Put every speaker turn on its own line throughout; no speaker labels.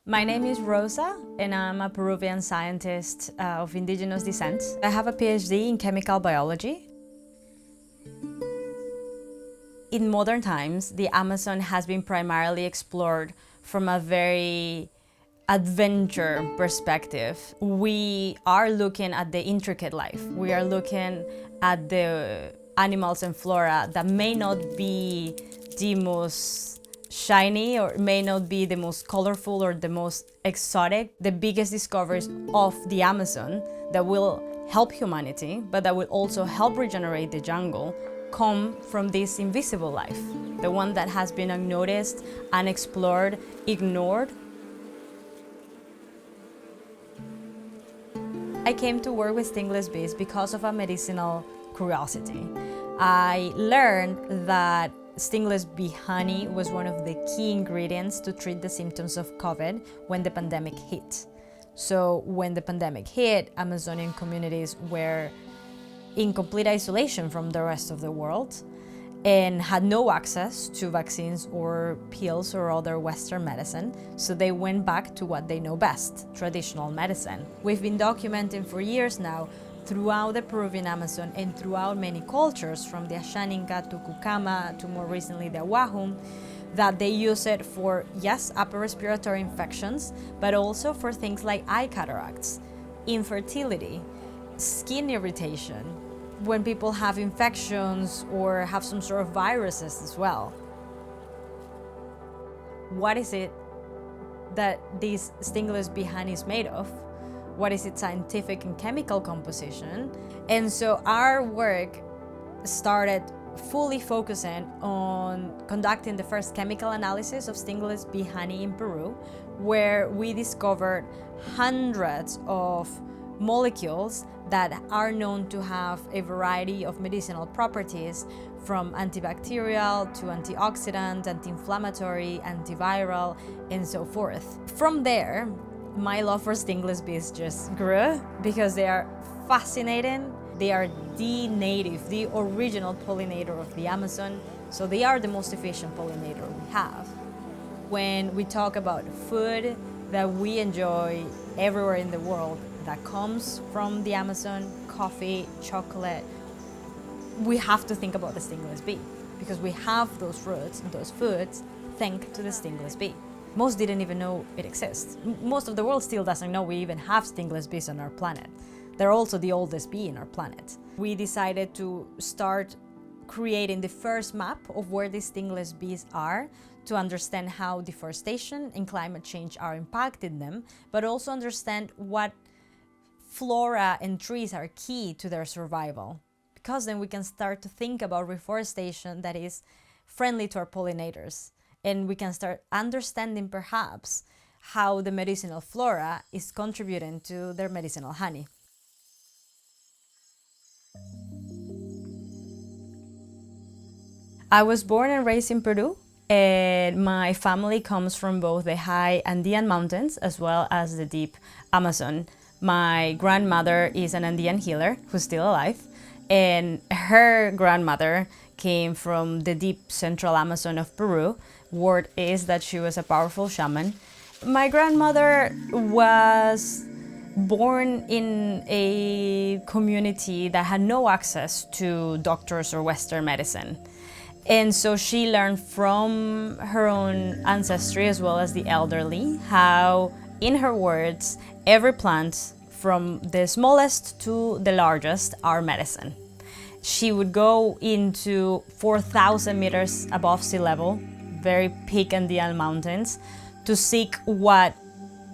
My name is Rosa, and I'm a Peruvian scientist of indigenous descent. I have a PhD in chemical biology. In modern times, the Amazon has been primarily explored from a very adventure perspective. We are looking at the intricate life. We are looking at the animals and flora that may not be the most shiny or may not be the most colorful or the most exotic. The biggest discoveries of the Amazon that will help humanity, but that will also help regenerate the jungle, come from this invisible life, the one that has been unnoticed, unexplored, ignored. I came to work with stingless bees because of a medicinal curiosity. I learned that stingless bee honey was one of the key ingredients to treat the symptoms of COVID when the pandemic hit. So when the pandemic hit, Amazonian communities were in complete isolation from the rest of the world and had no access to vaccines or pills or other Western medicine, so they went back to what they know best, traditional medicine. We've been documenting for years now throughout the Peruvian Amazon and throughout many cultures, from the Ashaninka to Kukama to more recently the Wahum, that they use it for, yes, upper respiratory infections, but also for things like eye cataracts, infertility, skin irritation, when people have infections or have some sort of viruses as well. What is it that this stingless bee honey is made of? What is its scientific and chemical composition? And so our work started fully focusing on conducting the first chemical analysis of stingless bee honey in Peru, where we discovered hundreds of molecules that are known to have a variety of medicinal properties, from antibacterial to antioxidant, anti-inflammatory, antiviral, and so forth. From there, my love for stingless bees just grew because they are fascinating. They are the native, the original pollinator of the Amazon, so they are the most efficient pollinator we have. When we talk about food that we enjoy everywhere in the world that comes from the Amazon, coffee, chocolate, we have to think about the stingless bee because we have those roots and those foods thanks to the stingless bee. Most didn't even know it exists. Most of the world still doesn't know we even have stingless bees on our planet. They're also the oldest bee in our planet. We decided to start creating the first map of where these stingless bees are to understand how deforestation and climate change are impacting them, but also understand what flora and trees are key to their survival. Because then we can start to think about reforestation that is friendly to our pollinators. And we can start understanding perhaps how the medicinal flora is contributing to their medicinal honey. I was born and raised in Peru, and my family comes from both the high Andean mountains as well as the deep Amazon. My grandmother is an Andean healer who's still alive, and her grandmother came from the deep central Amazon of Peru. Word is that she was a powerful shaman. My grandmother was born in a community that had no access to doctors or Western medicine. And so she learned from her own ancestry as well as the elderly how, in her words, every plant from the smallest to the largest are medicine. She would go into 4,000 meters above sea level, very peak Andean mountains, to seek what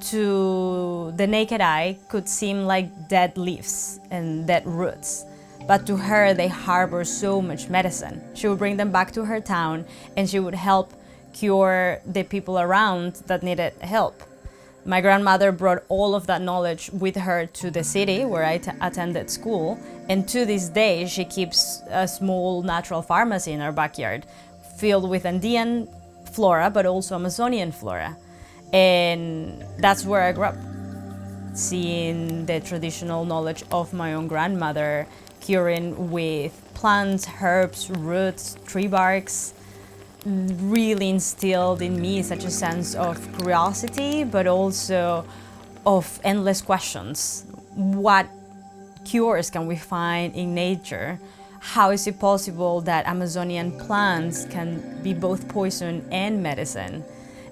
to the naked eye could seem like dead leaves and dead roots. But to her, they harbor so much medicine. She would bring them back to her town and she would help cure the people around that needed help. My grandmother brought all of that knowledge with her to the city where I attended school, and to this day she keeps a small natural pharmacy in her backyard filled with Andean flora but also Amazonian flora. And that's where I grew up, seeing the traditional knowledge of my own grandmother, curing with plants, herbs, roots, tree barks, really instilled in me such a sense of curiosity, but also of endless questions. What cures can we find in nature? How is it possible that Amazonian plants can be both poison and medicine?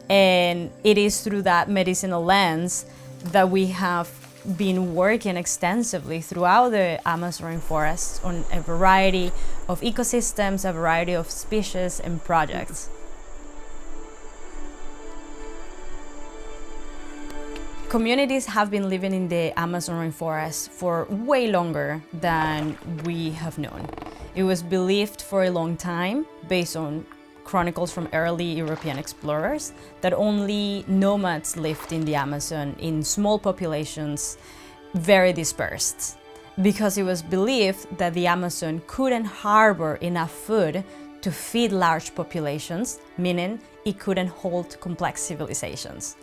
And it is through that medicinal lens that we have been working extensively throughout the Amazon rainforests on a variety of ecosystems, a variety of species and projects. Communities have been living in the Amazon rainforest for way longer than we have known. It was believed for a long time, based on chronicles from early European explorers, that only nomads lived in the Amazon in small populations, very dispersed, because it was believed that the Amazon couldn't harbor enough food to feed large populations, meaning it couldn't hold complex civilizations.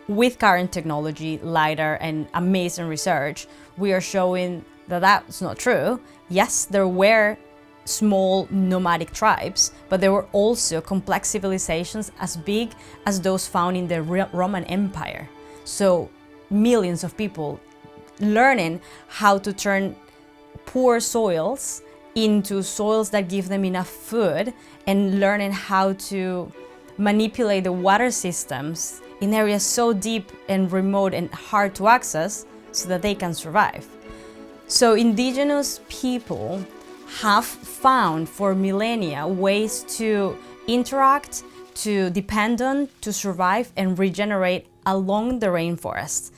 With current technology, LiDAR, and amazing research, we are showing that that's not true. Yes, there were small nomadic tribes, but there were also complex civilizations as big as those found in the Roman Empire. So millions of people learning how to turn poor soils into soils that give them enough food, and learning how to manipulate the water systems in areas so deep and remote and hard to access so that they can survive. So indigenous people have found for millennia ways to interact, to depend on, to survive and regenerate along the rainforest.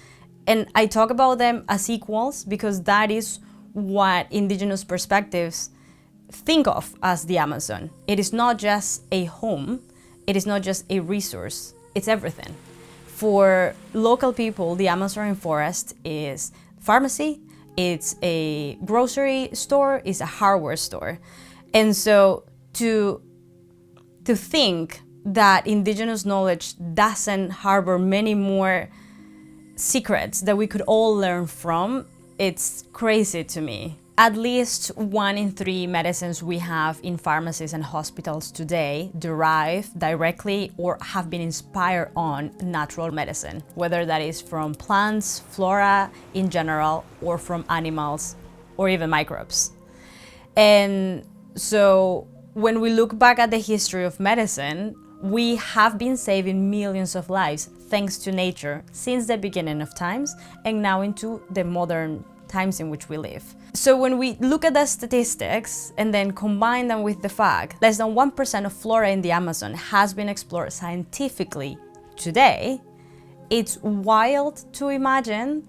And I talk about them as equals because that is what indigenous perspectives think of as the Amazon. It is not just a home, it is not just a resource, it's everything. For local people, the Amazon rainforest is pharmacy, it's a grocery store, it's a hardware store. And so to think that indigenous knowledge doesn't harbor many more secrets that we could all learn from, it's crazy to me. At least 1 in 3 medicines we have in pharmacies and hospitals today derive directly or have been inspired on natural medicine, whether that is from plants, flora in general, or from animals, or even microbes. And so when we look back at the history of medicine, we have been saving millions of lives thanks to nature since the beginning of times and now into the modern times in which we live. So when we look at the statistics and then combine them with the fact less than 1% of flora in the Amazon has been explored scientifically today, it's wild to imagine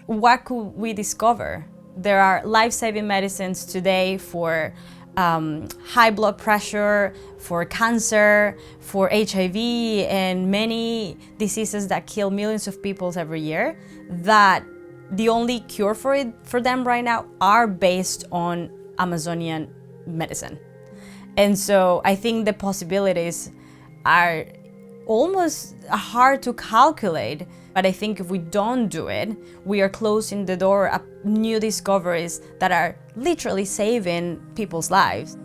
what could we discover. There are life-saving medicines today for high blood pressure, for cancer, for HIV, and many diseases that kill millions of people every year, that the only cure for them right now are based on Amazonian medicine. And so I think the possibilities are almost hard to calculate, but I think if we don't do it, we are closing the door up new discoveries that are literally saving people's lives.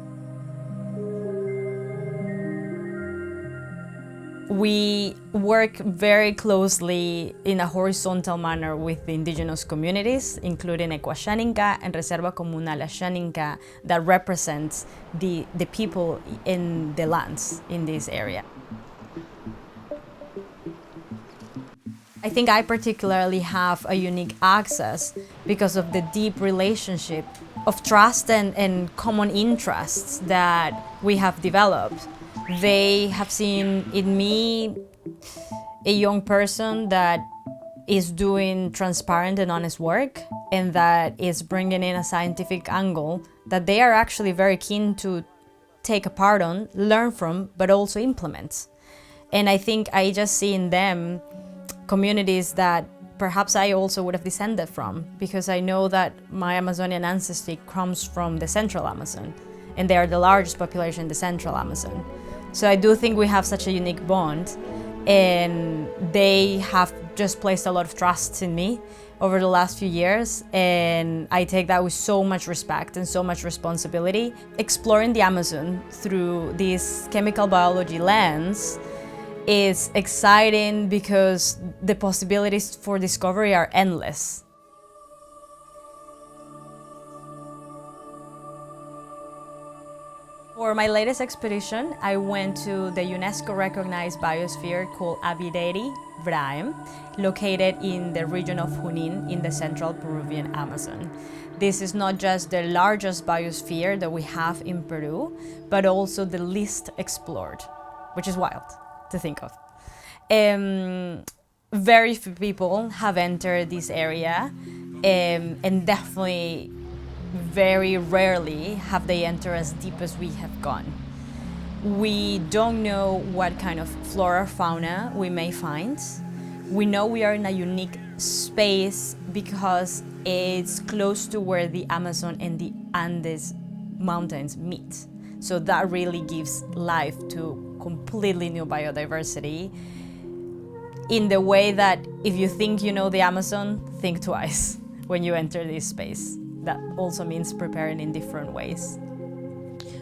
We work very closely in a horizontal manner with the indigenous communities, including Ecuashaninka and Reserva Comunal Ashaninka, that represents the people in the lands in this area. I think I particularly have a unique access because of the deep relationship of trust and common interests that we have developed. They have seen in me a young person that is doing transparent and honest work and that is bringing in a scientific angle that they are actually very keen to take a part on, learn from, but also implement. And I think I just see in them communities that perhaps I also would have descended from, because I know that my Amazonian ancestry comes from the Central Amazon, and they are the largest population in the Central Amazon. So I do think we have such a unique bond, and they have just placed a lot of trust in me over the last few years, and I take that with so much respect and so much responsibility. Exploring the Amazon through this chemical biology lens is exciting because the possibilities for discovery are endless. For my latest expedition, I went to the UNESCO-recognized biosphere called Abideri Vraem, located in the region of Junín in the central Peruvian Amazon. This is not just the largest biosphere that we have in Peru, but also the least explored, which is wild to think of. Very few people have entered this area, and definitely very rarely have they entered as deep as we have gone. We don't know what kind of flora or fauna we may find. We know we are in a unique space because it's close to where the Amazon and the Andes mountains meet. So that really gives life to completely new biodiversity in the way that if you think you know the Amazon, think twice when you enter this space. That also means preparing in different ways.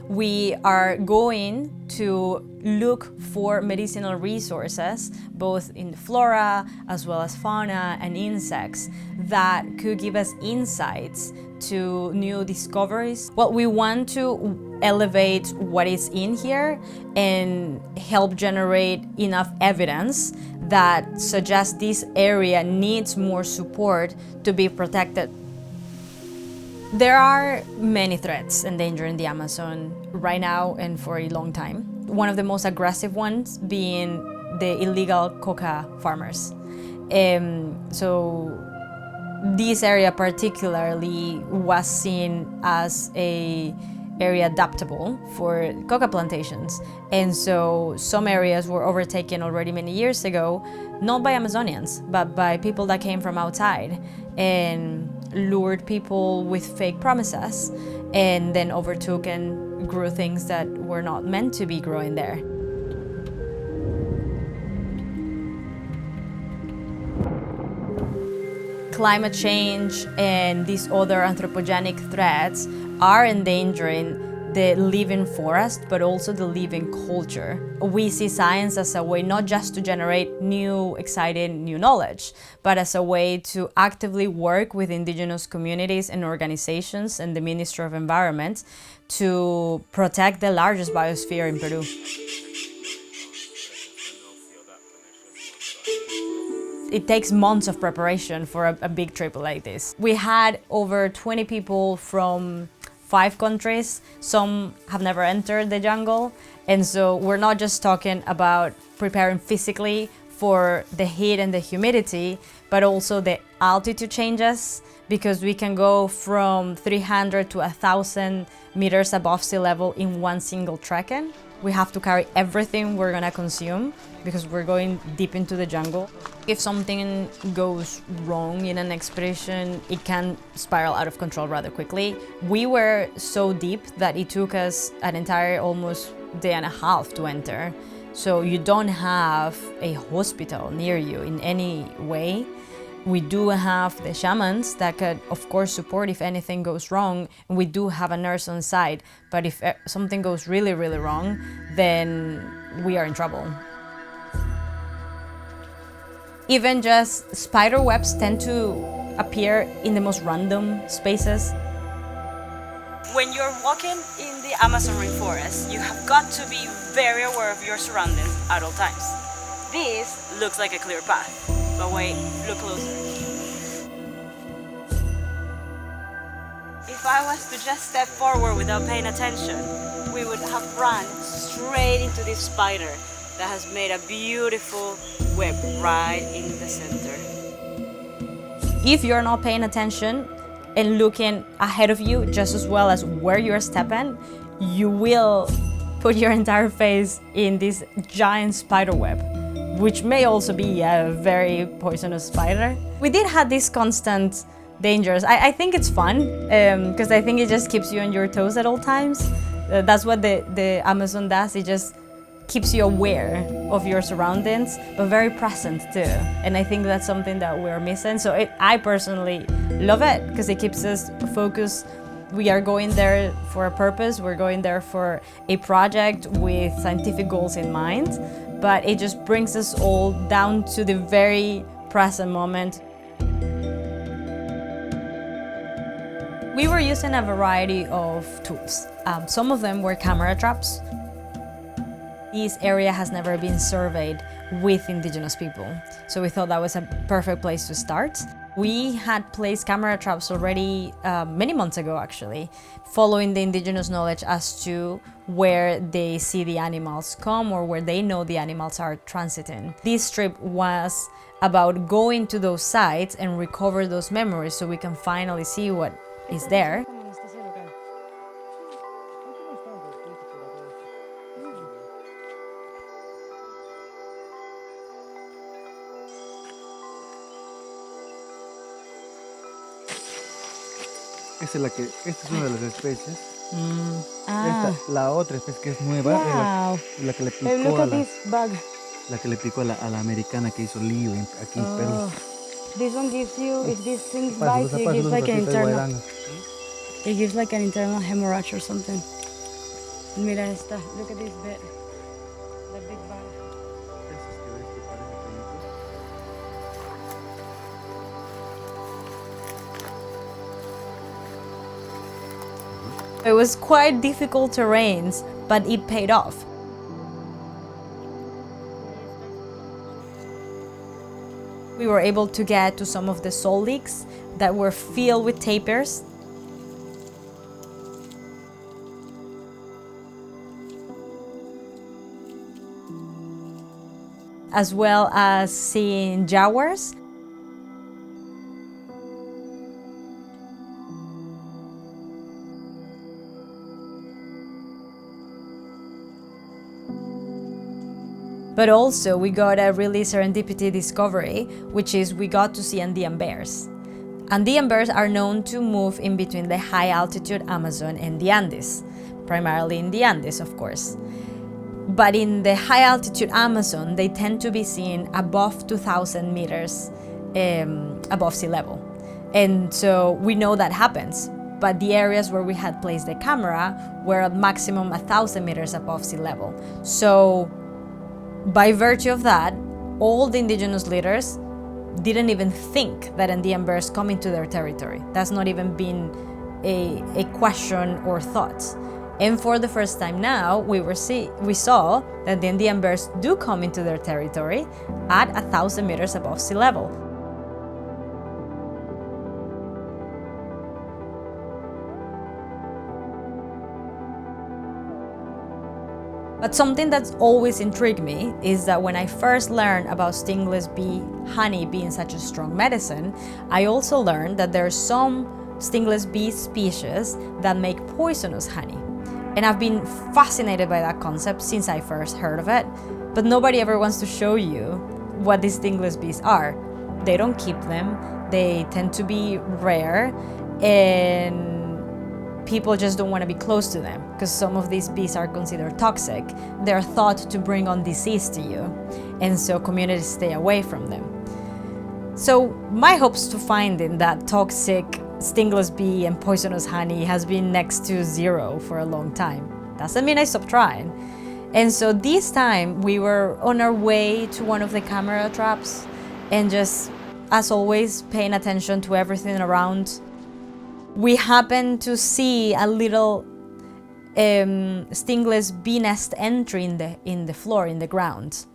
We are going to look for medicinal resources, both in flora as well as fauna and insects, that could give us insights to new discoveries. Well, we want to elevate what is in here and help generate enough evidence that suggests this area needs more support to be protected. There are many threats endangering the Amazon right now and for a long time. One of the most aggressive ones being the illegal coca farmers. So this area particularly was seen as an area adaptable for coca plantations. And so some areas were overtaken already many years ago, not by Amazonians, but by people that came from outside and lured people with fake promises and then overtook and grew things that were not meant to be growing there. Climate change and these other anthropogenic threats are endangering the living forest, but also the living culture. We see science as a way not just to generate new, exciting new knowledge, but as a way to actively work with indigenous communities and organizations and the Ministry of Environment to protect the largest biosphere in Peru. It takes months of preparation for a big trip like this. We had over 20 people from 5 countries. Some have never entered the jungle, and so we're not just talking about preparing physically for the heat and the humidity, but also the altitude changes, because we can go from 300 to 1,000 meters above sea level in one single trekking. We have to carry everything we're gonna consume because we're going deep into the jungle. If something goes wrong in an expedition, it can spiral out of control rather quickly. We were so deep that it took us an entire almost day and a half to enter. So you don't have a hospital near you in any way. We do have the shamans that could, of course, support if anything goes wrong. And we do have a nurse on site, but if something goes really, really wrong, then we are in trouble. Even just spider webs tend to appear in the most random spaces. When you're walking in the Amazon rainforest, you have got to be very aware of your surroundings at all times. This looks like a clear path. But wait, look closer. If I was to just step forward without paying attention, we would have run straight into this spider that has made a beautiful web right in the center. If you're not paying attention and looking ahead of you just as well as where you're stepping, you will put your entire face in this giant spider web, which may also be a very poisonous spider. We did have these constant dangers. I think it's fun because I think it just keeps you on your toes at all times. That's what the Amazon does. It just keeps you aware of your surroundings, but very present too. And I think that's something that we're missing. So I personally love it because it keeps us focused. We are going there for a purpose. We're going there for a project with scientific goals in mind, but it just brings us all down to the very present moment. We were using a variety of tools. Some of them were camera traps. This area has never been surveyed with indigenous people, so we thought that was a perfect place to start. We had placed camera traps already many months ago, actually, following the indigenous knowledge as to where they see the animals come or where they know the animals are transiting. This trip was about going to those sites and recover those memories so we can finally see what is there.
Esta es una de las especies. La otra especie que es nueva es la que le picó la que le picó a la americana que hizo lío aquí en Perú.
This one gives you, if this thing bites you, it gives like an internal. It gives like an internal hemorrhage or something. Mira esta, look at this bit, the big bite.
It was quite difficult terrains, but it paid off. We were able to get to some of the salt licks that were filled with tapirs. As well as seeing jaguars. But also we got a really serendipity discovery, which is we got to see Andean bears. Andean bears are known to move in between the high altitude Amazon and the Andes, primarily in the Andes, of course. But in the high altitude Amazon, they tend to be seen above 2,000 meters above sea level. And so we know that happens, but the areas where we had placed the camera were at maximum 1,000 meters above sea level. So by virtue of that, all the indigenous leaders didn't even think that Andean bears come into their territory. That's not even been a question or thought. And for the first time now, we saw that the Andean bears do come into their territory at 1,000 meters above sea level. But something that's always intrigued me is that when I first learned about stingless bee honey being such a strong medicine, I also learned that there are some stingless bee species that make poisonous honey. And I've been fascinated by that concept since I first heard of it, but nobody ever wants to show you what these stingless bees are. They don't keep them, they tend to be rare, and people just don't want to be close to them because some of these bees are considered toxic. They're thought to bring on disease to you, and so communities stay away from them. So my hopes to finding that toxic stingless bee and poisonous honey has been next to zero for a long time. Doesn't mean I stopped trying. And so this time we were on our way to one of the camera traps and just, as always, paying attention to everything around. We happened to see a little stingless bee nest entry in the floor, in the ground.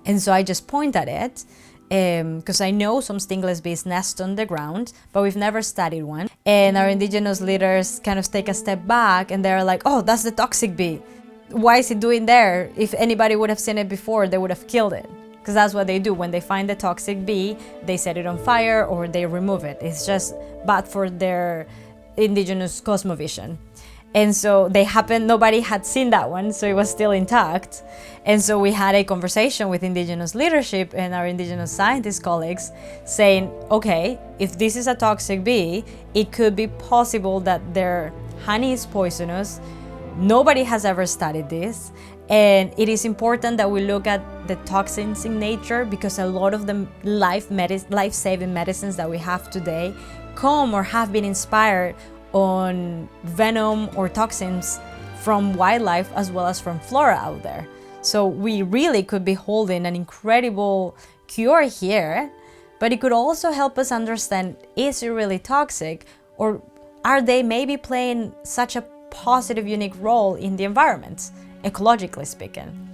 And so I just point at it because I know some stingless bees nest on the ground, but we've never studied one. And our indigenous leaders kind of take a step back and they're like, oh, that's the toxic bee. Why is it doing there? If anybody would have seen it before, they would have killed it. Because that's what they do. When they find the toxic bee, they set it on fire or they remove it. It's just bad for their indigenous cosmovision. And so nobody had seen that one, so it was still intact. And so we had a conversation with indigenous leadership and our indigenous scientist colleagues saying, okay, if this is a toxic bee, it could be possible that their honey is poisonous, Nobody has ever studied this, and it is important that we look at the toxins in nature, because a lot of the life-saving medicines that we have today come or have been inspired on venom or toxins from wildlife as well as from flora out there. So we really could be holding an incredible cure here, but it could also help us understand, is it really toxic, or are they maybe playing such a positive, unique role in the environment, ecologically speaking?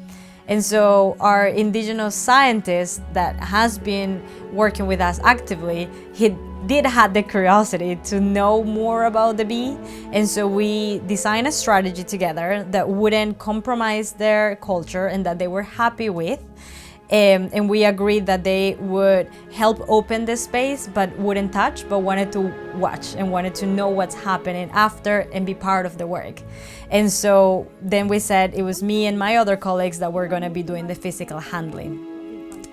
And so our indigenous scientist that has been working with us actively, he did have the curiosity to know more about the bee, and so we designed a strategy together that wouldn't compromise their culture and that they were happy with. And we agreed that they would help open the space but wouldn't touch, but wanted to watch and wanted to know what's happening after and be part of the work. And so then we said it was me and my other colleagues that were going to be doing the physical handling.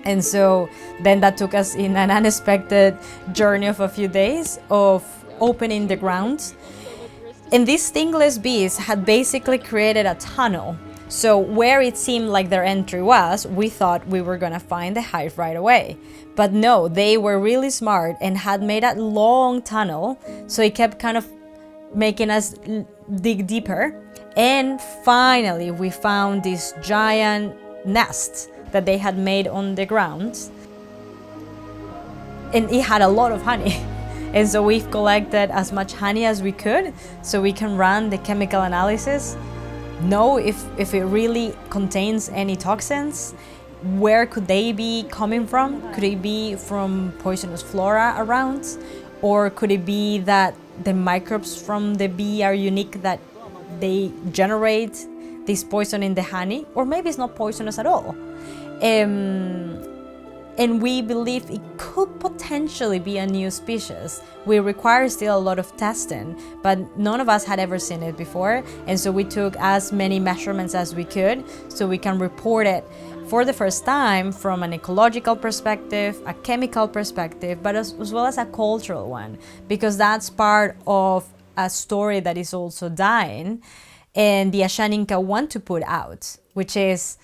And so then that took us in an unexpected journey of a few days of opening the grounds. And these stingless bees had basically created a tunnel. So where it seemed like their entry was, we thought we were gonna find the hive right away. But no, they were really smart and had made a long tunnel, so it kept kind of making us dig deeper. And finally, we found this giant nest that they had made on the ground. And it had a lot of honey. And so we've collected as much honey as we could so we can run the chemical analysis, know if it really contains any toxins, where could they be coming from? Could it be from poisonous flora around? Or could it be that the microbes from the bee are unique, that they generate this poison in the honey? Or maybe it's not poisonous at all. And we believe it could potentially be a new species. We require still a lot of testing, but none of us had ever seen it before. And so we took as many measurements as we could so we can report it for the first time from an ecological perspective, a chemical perspective, but as well as a cultural one, because that's part of a story that is also dying and the Ashaninka want to put out, which is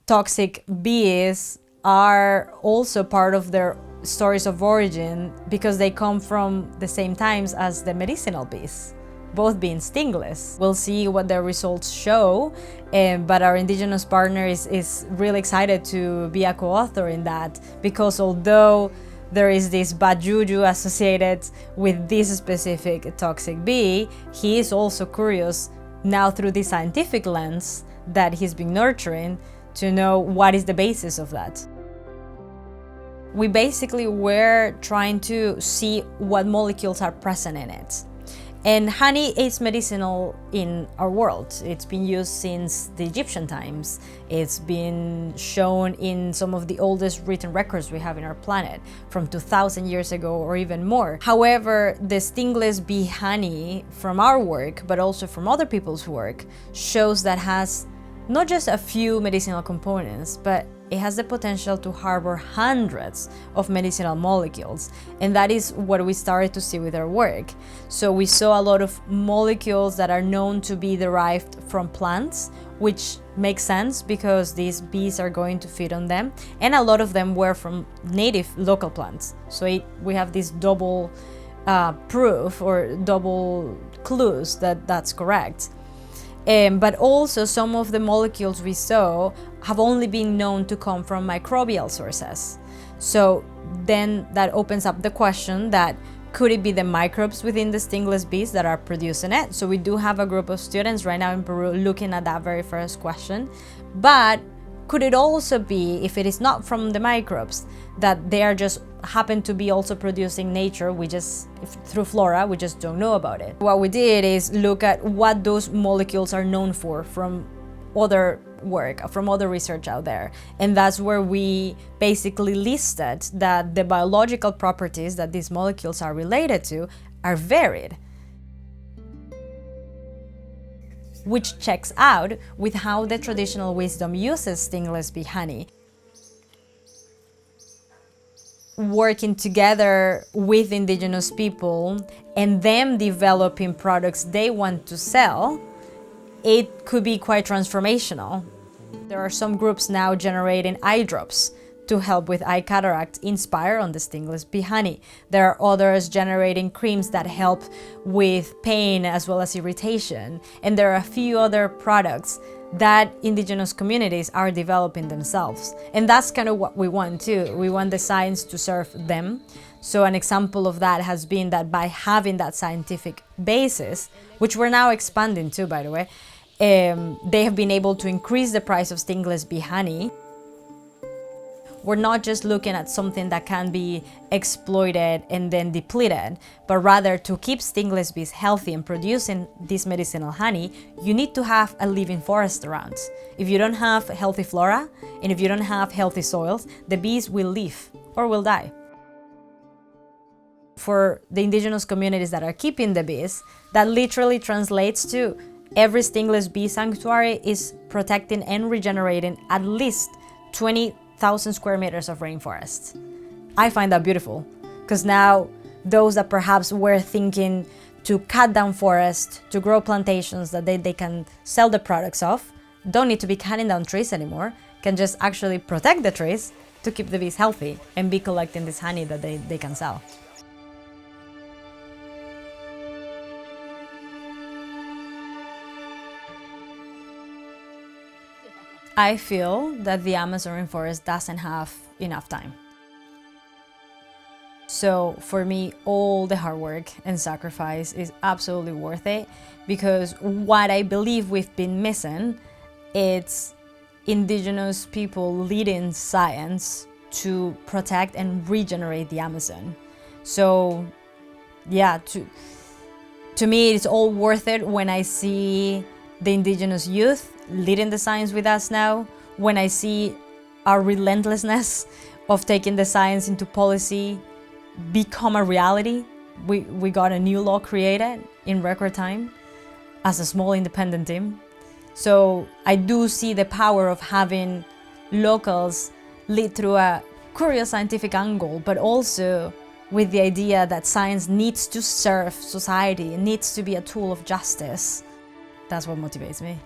toxic bees are also part of their stories of origin because they come from the same times as the medicinal bees, both being stingless. We'll see what their results show, but our indigenous partner is really excited to be a co-author in that, because although there is this bad juju associated with this specific toxic bee, he is also curious now through the scientific lens that he's been nurturing to know what is the basis of that. We basically were trying to see what molecules are present in it. And honey is medicinal in our world. It's been used since the Egyptian times. It's been shown in some of the oldest written records we have in our planet, from 2,000 years ago or even more. However, the stingless bee honey from our work, but also from other people's work, shows that has not just a few medicinal components, but it has the potential to harbor hundreds of medicinal molecules. And that is what we started to see with our work. So we saw a lot of molecules that are known to be derived from plants, which makes sense because these bees are going to feed on them. And a lot of them were from native local plants. So we have this double proof or double clues that that's correct. But also some of the molecules we saw have only been known to come from microbial sources. So then that opens up the question that could it be the microbes within the stingless bees that are producing it? So we do have a group of students right now in Peru looking at that very first question. But could it also be, if it is not from the microbes, that they are just happen to be also producing nature, through flora, we just don't know about it. What we did is look at what those molecules are known for from other work, from other research out there. And that's where we basically listed that the biological properties that these molecules are related to are varied, which checks out with how the traditional wisdom uses stingless bee honey. Working together with indigenous people and them developing products they want to sell it could be quite transformational. There are some groups now generating eye drops to help with eye cataract inspired on the Stingless bee honey. There are others generating creams that help with pain as well as irritation. And there are a few other products that indigenous communities are developing themselves. And that's kind of what we want too. We want the science to serve them. So an example of that has been that by having that scientific basis, which we're now expanding to, by the way, they have been able to increase the price of Stingless bee honey. We're not just looking at something that can be exploited and then depleted, but rather to keep stingless bees healthy and producing this medicinal honey, you need to have a living forest around. If you don't have healthy flora, and if you don't have healthy soils, the bees will leave or will die. For the indigenous communities that are keeping the bees, that literally translates to every stingless bee sanctuary is protecting and regenerating at least 20,000 square meters of rainforest. I find that beautiful, because now those that perhaps were thinking to cut down forests, to grow plantations that they can sell the products of, don't need to be cutting down trees anymore, can just actually protect the trees to keep the bees healthy and be collecting this honey that they can sell. I feel that the Amazon rainforest doesn't have enough time. So for me, all the hard work and sacrifice is absolutely worth it, because what I believe we've been missing, it's indigenous people leading science to protect and regenerate the Amazon. So yeah, to me, it's all worth it when I see the indigenous youth leading the science with us now, when I see our relentlessness of taking the science into policy become a reality. We got a new law created in record time as a small independent team. So I do see the power of having locals lead through a curious scientific angle, but also with the idea that science needs to serve society, it needs to be a tool of justice. That's what motivates me.